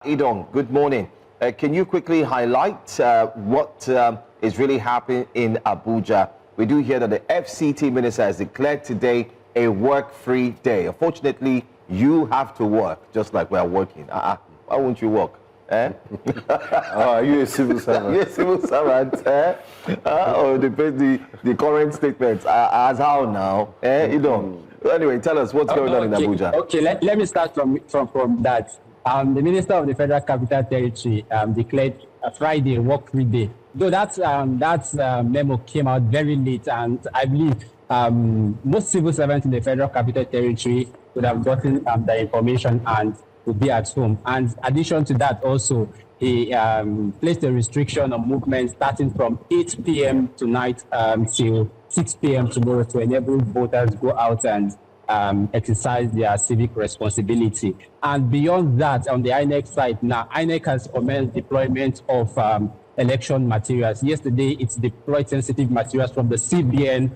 Idong, good morning. Can you quickly highlight what is really happening in Abuja? We do hear that the FCT Minister has declared today a work-free day. Unfortunately, you have to work, just like we are working. Why won't you work? Are you a civil servant? You're a civil servant. Or the current statements. As how now? Idong. Anyway, tell us what's going on in Abuja. Okay, let me start from that. The Minister of the Federal Capital Territory declared a Friday work-free day. Though that memo came out very late, and I believe most civil servants in the Federal Capital Territory would have gotten the information and would be at home. And in addition to that, also, he placed a restriction on movement starting from 8 p.m. tonight till 6 p.m. tomorrow to enable voters go out and exercise their civic responsibility. And beyond that, on the INEC side now, INEC has commenced deployment of election materials. Yesterday, it's deployed sensitive materials from the CBN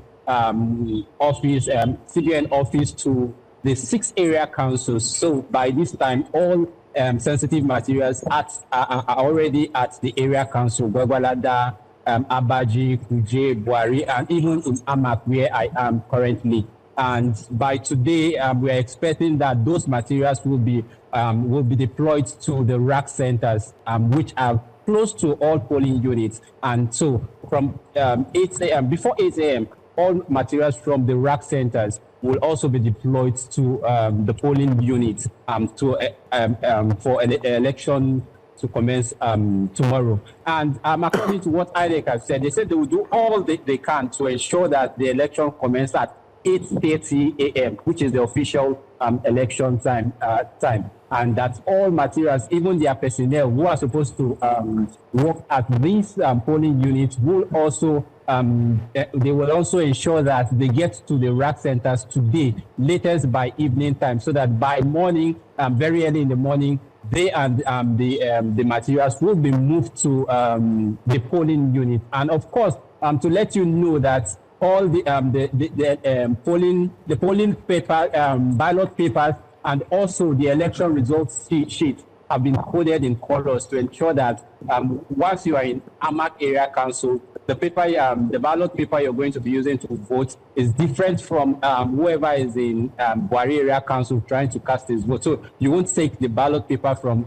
office to the 6 area councils. So by this time, all sensitive materials are already at the area council, Gwagwalada, Abaji, Kuje, Buari, and even in Amak, where I am currently. And by today, we are expecting that those materials will be deployed to the rack centers, which are close to all polling units. And so from 8 a.m., before 8 a.m., all materials from the rack centers will also be deployed to the polling units for an election to commence tomorrow. And according to what INEC has said, they said they will do all they can to ensure that the election commences at 8:30 a.m., which is the official election time, and that all materials, even their personnel who are supposed to work at these polling units, will also they will also ensure that they get to the rack centers today, latest by evening time, so that by morning, very early in the morning, they and the materials will be moved to the polling unit. And of course, to let you know that all the polling paper, ballot papers, and also the election results sheet have been coded in colors to ensure that once you are in Amak Area Council, the paper, the ballot paper you're going to be using to vote is different from whoever is in Buari Area Council trying to cast his vote. So you won't take the ballot paper from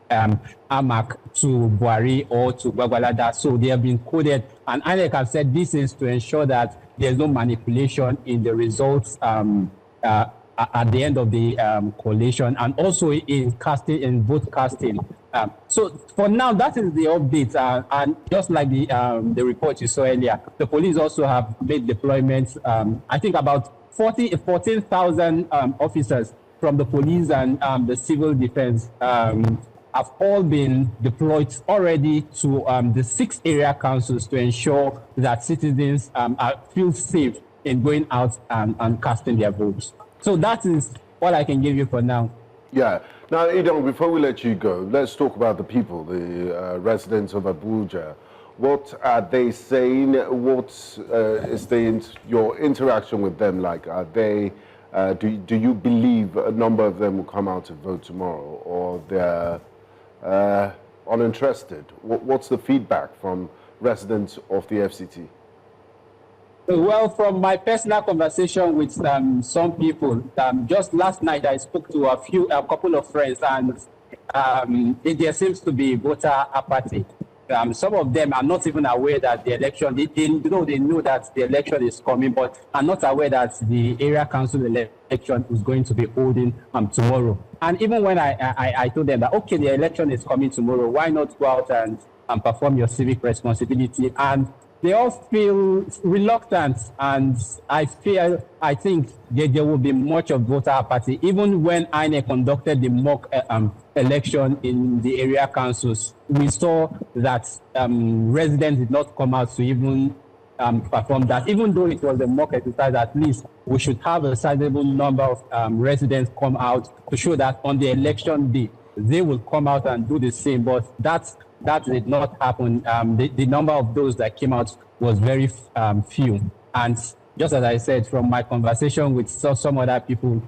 Amak to Buari or to Gwagwalada. So they have been coded, and INEC have said this is to ensure that there's no manipulation in the results at the end of the collation, and also in casting, in vote casting. So for now, that is the update. And just like the report you saw earlier, the police also have made deployments. I think about 14,000 officers from the police and the civil defense have all been deployed already to the 6 area councils to ensure that citizens feel safe in going out and casting their votes. So that is all I can give you for now. Yeah. Now, Idong, before we let you go, let's talk about the people, the residents of Abuja. What are they saying? What is your interaction with them like? Are they, do you believe a number of them will come out to vote tomorrow, or they're uninterested? What's the feedback from residents of the FCT? Well, from my personal conversation with some people, just last night I spoke to a couple of friends, and there seems to be voter apathy. Some of them are not even aware that the election, they know that the election is coming, but are not aware that the area council election is going to be holding tomorrow. And even when I told them that, okay, the election is coming tomorrow, why not go out and perform your civic responsibility? And they all feel reluctant, and I think there will be much of voter apathy. Even when INEC conducted the mock election in the area councils, we saw that residents did not come out to even perform that. Even though it was a mock exercise, at least we should have a sizable number of residents come out to show that on the election day, they will come out and do the same. But that did not happen. The number of those that came out was very few. And just as I said, from my conversation with some other people,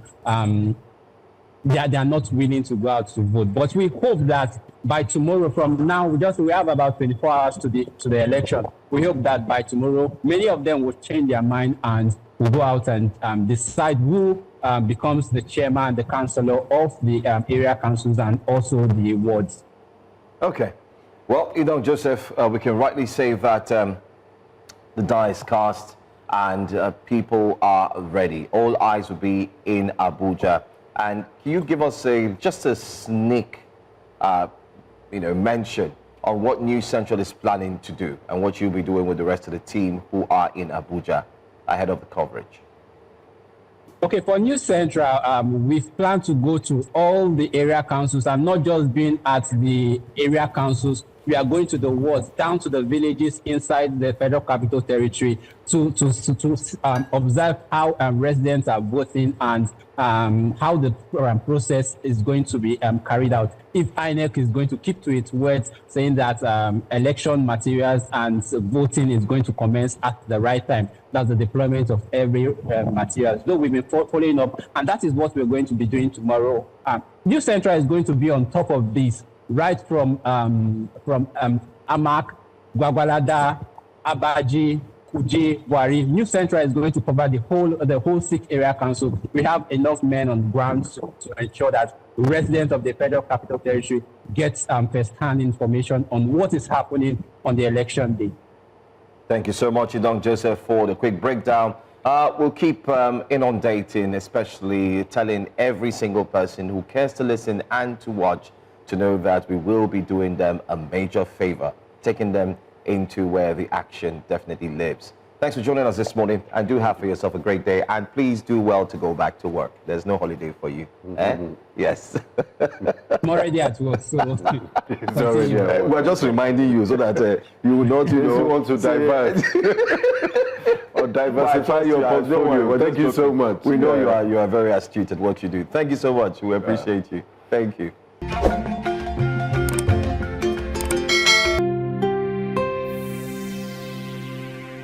they are not willing to go out to vote. But we hope that by tomorrow, from now, we have about 24 hours to the election. We hope that by tomorrow, many of them will change their mind and will go out and decide who becomes the chairman, the councillor of the area councils and also the wards. Okay. Well, Idong Joseph, we can rightly say that the die is cast and people are ready. All eyes will be in Abuja. And can you give us just a sneak, mention on what New Central is planning to do and what you'll be doing with the rest of the team who are in Abuja ahead of the coverage? Okay, for New Central, we've planned to go to all the area councils and not just being at the area councils. We are going to the wards, down to the villages inside the Federal Capital Territory to observe how residents are voting and how the process is going to be carried out. If INEC is going to keep to its words, saying that election materials and voting is going to commence at the right time, that's the deployment of every material. So we've been following up, and that is what we're going to be doing tomorrow. New Central is going to be on top of this, right from Amak, Gwagwalada, Abaji, Kuje, Wari. New Central is going to cover the whole 6 area council. We have enough men on ground to ensure that residents of the Federal Capital Territory get first-hand information on what is happening on the election day. Thank you so much, Idong Joseph, for the quick breakdown. We'll keep inundating, especially telling every single person who cares to listen and to watch to know that we will be doing them a major favor, taking them into where the action definitely lives. Thanks for joining us this morning, and do have for yourself a great day, and please do well to go back to work. There's no holiday for you. Yes. I'm already at work, so we're just reminding you so that you will not want to divert or diversify your portfolio. Thank you so much. We know you are very astute at what you do. Thank you so much. We appreciate you. Thank you.